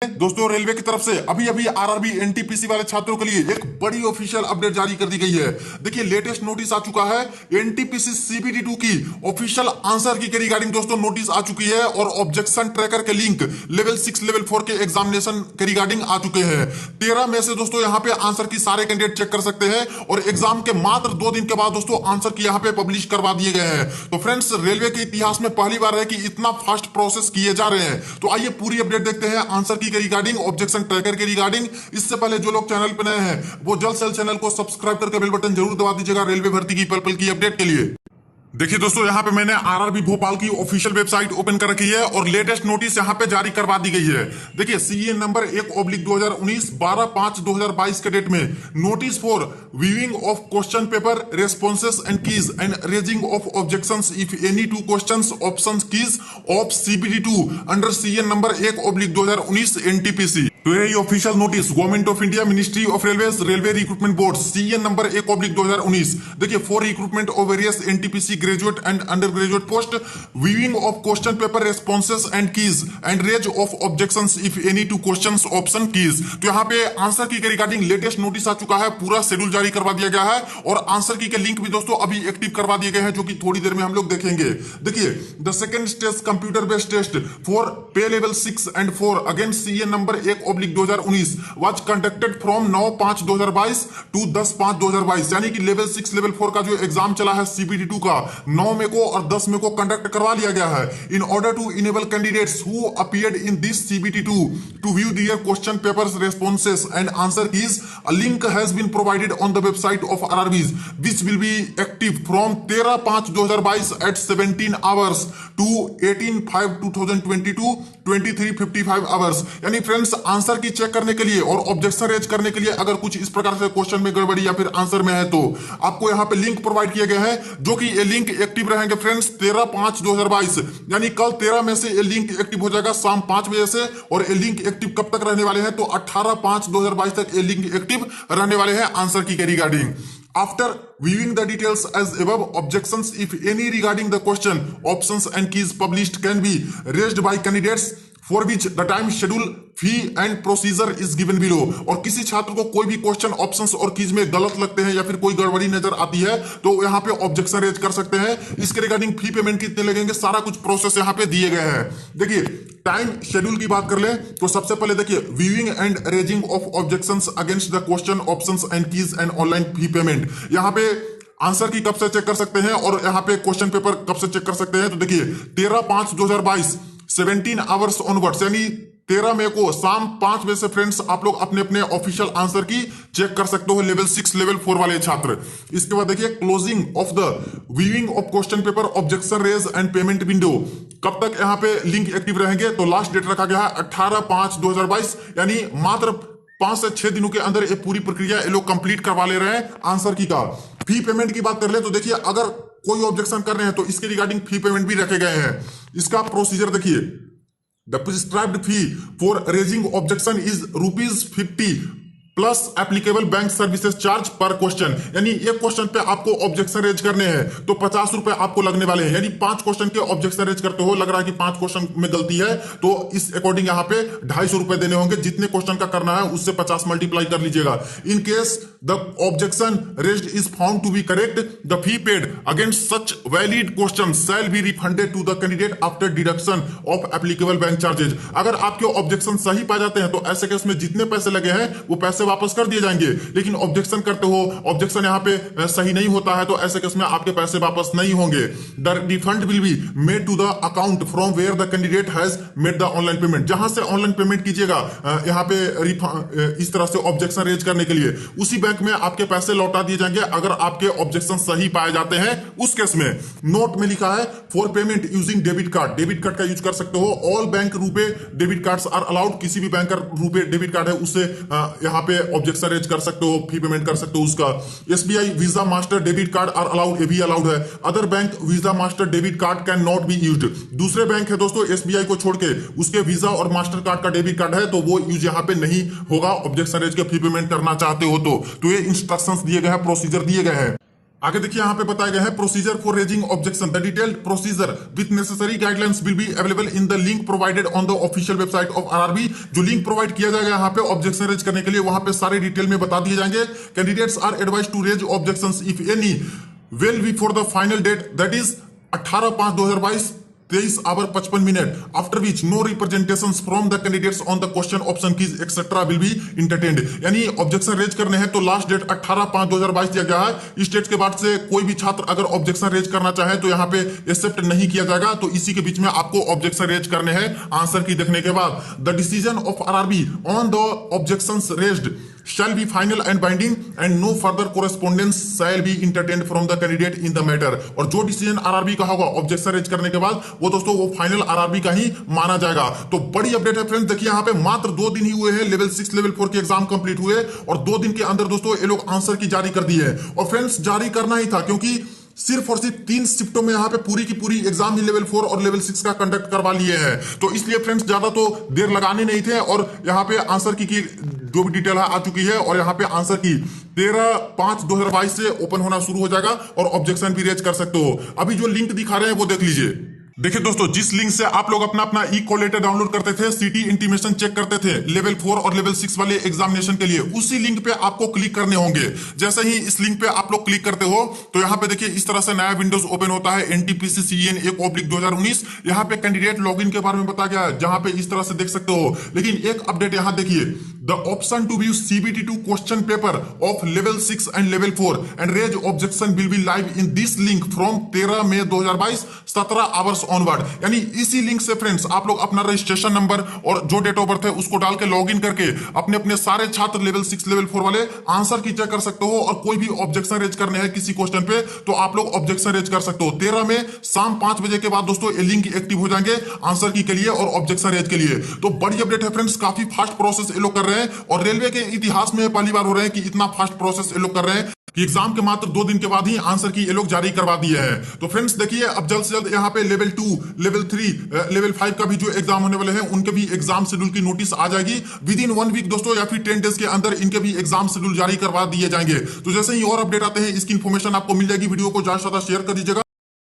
दोस्तों रेलवे की तरफ से अभी अभी आरआरबी एनटीपीसी वाले छात्रों के लिए एक बड़ी ऑफिशियल अपडेट जारी कर दी गई है। देखिए लेटेस्ट नोटिस आ चुका है। एनटीपीसी सीबीटी 2 की ऑफिशियल आंसर की रिगार्डिंग दोस्तों नोटिस आ चुकी है और ऑब्जेक्शन ट्रैकर के लिंक लेवल 6 लेवल 4 के एग्जामिनेशन के रिगार्डिंग आ चुके हैं। 13 में से दोस्तों यहाँ पे आंसर की सारे कैंडिडेट चेक कर सकते हैं और एग्जाम के मात्र 2 दिन के बाद दोस्तों आंसर की यहाँ पे पब्लिश करवा दिए गए हैं। तो फ्रेंड्स रेलवे के इतिहास में पहली बार है कि इतना फास्ट प्रोसेस किए जा रहे हैं। तो आइए पूरी अपडेट देखते हैं आंसर की रिगार्डिंग, ऑब्जेक्शन ट्रैकर के रिगार्डिंग। इससे पहले जो लोग चैनल पर नए हैं वो जल्द से चैनल को सब्सक्राइब करके बेल बटन जरूर दबा दीजिएगा रेलवे भर्ती की पल पल की अपडेट के लिए। देखिए दोस्तों यहाँ पे मैंने आरआरबी भोपाल की ऑफिशियल वेबसाइट ओपन कर रखी है और लेटेस्ट नोटिस यहाँ पे जारी करवा दी गई है। देखिए सीए नंबर 1/2019 12/5/2022 के डेट में notice for viewing of question paper responses and keys and raising of objections if any to questions options keys of CBT 2 under CA number 1/2019 NTPC. तो यही official notice government of India ministry of railway railway recruitment board CA number 1/2019। देखिए for recruitment of various NTPC graduate and under graduate post viewing of question paper responses and keys and raise of objections if any to questions option keys. तो यहाँ पे answer की regarding latest notice आ चुका है, पूरा schedule जारी करवा दिया गया है और आंसर की के लिंक भी दोस्तों अभी एक्टिव करवा दिए गए हैं जो कि थोड़ी देर में हम लोग देखेंगे। देखिए the second stage computer based test for pay level 6 and 4 against CA number 1/2019 was conducted from 9/5/2022 to 10/5/2022। यानी कि लेवल 6 लेवल 4 का जो एग्जाम चला है सीबीटी 2 का 9 मई को और 10 मई को कंडक्ट करवा लिया गया है। In order to enable candidates who appeared in this CBT 2 to view their question papers responses and answer keys, a link has been provided on the website of RRBs which will be active from 13/5/2022 at 17 hours to 18/5/2022 23:55 hours. यानी friends answer key check करने के लिए और objection raise करने के लिए अगर कुछ इस प्रकार से क्वेश्चन में गड़बड़ी या फिर आंसर में है तो आपको यहाँ पे लिंक प्रोवाइड किया गया है जो कि ये लिंक एक्टिव रहेंगे फ्रेंड्स 13/5/2022। यानी कल 13 में से ये लिंक एक्टिव हो जाएगा शाम 5 बजे से और ये लिंक एक्टिव कब तक रहने वाले हैं तो 18/5/2022 तक ये लिंक एक्टिव रहने वाले हैं आंसर की regarding. After viewing the details as above, objections if any regarding the question, options and keys published can be raised by candidates for which the time schedule, fee and procedure is given below। और किसी छात्र को कोई भी question options और keys में गलत लगते हैं या फिर कोई गड़बड़ी नजर आती है तो यहाँ पे ऑब्जेक्शन रेज कर सकते हैं। इसके रिगार्डिंग फी पेमेंट कितने लगेंगे सारा कुछ प्रोसेस यहाँ पे दिए गए हैं। देखिए टाइम शेड्यूल की बात कर ले तो सबसे पहले देखिए viewing and raising of objections against the question options and keys and online fee payment. यहाँ पे आंसर की कब से चेक कर सकते हैं और यहाँ पे क्वेश्चन पेपर कब से चेक कर सकते हैं तो देखिए 13/5/2022 17 आवर्स ऑनवर्ड्स यानी 13 मई को शाम 5 बजे से फ्रेंड्स आप लोग अपने अपने ऑफिशियल आंसर की चेक कर सकते हो लेवल 6 लेवल 4 वाले छात्र। इसके बाद देखिए closing of the viewing of question paper objection raise and payment window कब तक यहाँ पे लिंक एक्टिव रहेंगे तो लास्ट डेट रखा गया है 18/5/2022। यानी मात्र 5 से 6 दिनों के अंदर ये पूरी प्रक्रिया ये लोग कंप्लीट करवा ले रहे हैं आंसर की का। फी पेमेंट की बात कर ले तो देखिए अगर कोई ऑब्जेक्शन कर रहे हैं तो इसके रिगार्डिंग फी पेमेंट भी रखे गए हैं। इसका प्रोसीजर देखिए the prescribed fee for raising objection is ₹50 plus applicable bank services charge पर क्वेश्चन। यानी एक क्वेश्चन पे आपको ऑब्जेक्शन रेज करने हैं तो 50 रुपए आपको लगने वाले हैं। यानी 5 क्वेश्चन के ऑब्जेक्शन रेज करते हो, लग रहा है कि 5 क्वेश्चन में गलती है तो इस अकॉर्डिंग यहाँ पे 250 रुपए देने होंगे। जितने क्वेश्चन का करना है उससे 50 मल्टीप्लाई कर लीजिएगा। In case the objection raised is found to be correct the fee paid against such valid question shall be refunded to the candidate after deduction of applicable bank charges. अगर आपके objection सही पाए जाते हैं तो ऐसे केस में जितने पैसे लगे हैं वो पैसे वापस कर दिए जाएंगे। लेकिन ऑब्जेक्शन करते हो, ऑब्जेक्शन यहाँ पे सही नहीं होता है तो ऐसे केस में आपके पैसे वापस नहीं होंगे। The refund will be made to the account from where the candidate has made the online payment. जहां से ऑनलाइन पेमेंट कीजिएगा यहाँ पे इस तरह से ऑब्जेक्शन रेज करने के लिए उसी बैंक में आपके पैसे लौटा दिए जाएंगे अगर आपके ऑब्जेक्शन सही पाए जाते हैं। उस केस में नोट में लिखा है for payment using debit card, debit card का यूज कर सकते हो। ऑल बैंक रुपए डेबिट कार्ड्स आर अलाउड। किसी भी बैंक का रुपए डेबिट कार्ड है उससे यहाँ पे ऑब्जेक्शन रेज कर सकते हो, फी पेमेंट कर सकते हो उसका। SBI Visa master debit card are allowed, ये भी अलाउड है। Other bank Visa master debit card can not be used. दूसरे बैंक है दोस्तों एसबीआई को छोड़ के उसके वीजा और मास्टर कार्ड का डेबिट कार्ड है तो वो यूज यहाँ पे नहीं होगा ऑब्जेक्शन रेज के फी पेमेंट करना चाहते हो तो ये इंस्ट्रक्शंस दिए गए हैं, प्रोसीजर दिए गए हैं। आगे देखिए यहाँ पे बताया गया है procedure for raising objection. The detailed procedure with necessary guidelines will be available in the link provided on the official website of RRB. जो लिंक प्रोवाइड किया जाएगा यहाँ पे ऑब्जेक्शन रेज करने के लिए, वहां पे सारे डिटेल में बता दिए जाएंगे। Candidates are advise to raise objections if any well before the final date that is 18/5/2022 23:55 after which no representation from the candidates on the question option keys etcetera will be entertained. यानी objection raise करने हैं तो last date 18/5/2022 दिया गया है। इस date के बाद से कोई भी छात्र अगर ऑब्जेक्शन रेज करना चाहे तो यहाँ पे एक्सेप्ट नहीं किया जाएगा। तो इसी के बीच में आपको ऑब्जेक्शन रेज करने हैं आंसर की देखने के बाद। The decision of RRB on the objections raised shall be final and binding and no further correspondence shall be entertained from the candidate in the matter। और जो डिसीजन आरआरबी का होगा ऑब्जेक्शन रेज करने के बाद वो दोस्तों वो फाइनल आरआरबी का ही माना जाएगा। तो बड़ी अपडेट है फ्रेंड्स। देखिए यहाँ पे मात्र 2 दिन ही हुए हैं, लेवल 6 लेवल 4 के एग्जाम कंप्लीट हुए और 2 दिन के अंदर दोस्तों ये लोग आंसर की जारी कर दी है। और फ्रेंड्स जारी करना ही था क्योंकि सिर्फ और सिर्फ 3 शिफ्टों में यहाँ पे पूरी की पूरी एग्जाम ही लेवल 4 और लेवल 6 का कंडक्ट करवा लिए हैं। तो इसलिए फ्रेंड्स ज्यादा तो देर लगाने नहीं थे और यहाँ पे आंसर की जो भी डिटेल है आ चुकी है और यहाँ पे आंसर की 13/5/2022 से ओपन होना शुरू हो जाएगा और ऑब्जेक्शन भी रेज कर सकते हो। अभी जो लिंक दिखा रहे हैं वो देख लीजिए। देखिए दोस्तों, जिस लिंक से आप लोग अपना अपना ई कॉल लेटर डाउनलोड करते थे, सिटी इंटीमेशन चेक करते थे लेवल 4 और लेवल 6 वाले एग्जामिनेशन के लिए, उसी लिंक पे आपको क्लिक करने होंगे। जैसे ही इस लिंक पे आप लोग क्लिक करते हो तो यहाँ पे देखिए इस तरह से नया विंडोज ओपन होता है, NTPC CEN 1/2019। यहाँ पे कैंडिडेट लॉगिन के बारे में बताया गया है, जहां पे इस तरह से देख सकते हो। लेकिन एक अपडेट यहाँ देखिए, the option to view CBT2 question paper of level 6 and level 4 and raise objection will be live in this link from 13 May 2022 17 hours onward. यानी इसी लिंक से फ्रेंड्स आप लोग अपना रजिस्ट्रेशन नंबर और जो डेट ऑफ बर्थ है उसको डाल के लॉग इन करके अपने अपने सारे छात्र लेवल 6 लेवल 4 वाले आंसर की चेक कर सकते हो। और कोई भी ऑब्जेक्शन रेज करने हैं किसी क्वेश्चन पे तो आप लोग ऑब्जेक्शन रेज कर सकते हो। 13 में शाम 5 बजे के बाद दोस्तों ये लिंक एक्टिव हो जाएंगे आंसर की के लिए और ऑब्जेक्शन रेज के लिए। तो बड़ी अपडेट है फ्रेंड्स, काफी फास्ट प्रोसेस ये लोग कर रहे हैं और रेलवे के इतिहास में पहली बार हो रहे हैं कि इतना फास्ट प्रोसेस ये लोग कर रहे हैं कि एग्जाम के मात्र 2 दिन के बाद ही आंसर की ये लोग जारी करवा दिए हैं। तो फ्रेंड्स देखिए अब जल्द से जल्द यहाँ पे लेवल 2 लेवल 3 लेवल 5 का भी जो एग्जाम होने वाले हैं उनके भी एग्जाम शेड्यूल की नोटिस आ जाएगी विद इन 1 वीक दोस्तों, या फिर 10 डेज के अंदर इनके भी एग्जाम शेड्यूल जारी करवा दिए जाएंगे। तो जैसे ही और अपडेट आते हैं इसकी इन्फॉर्मेशन आपको मिल जाएगी। वीडियो को ज्यादा से ज्यादा शेयर कर दीजिएगा।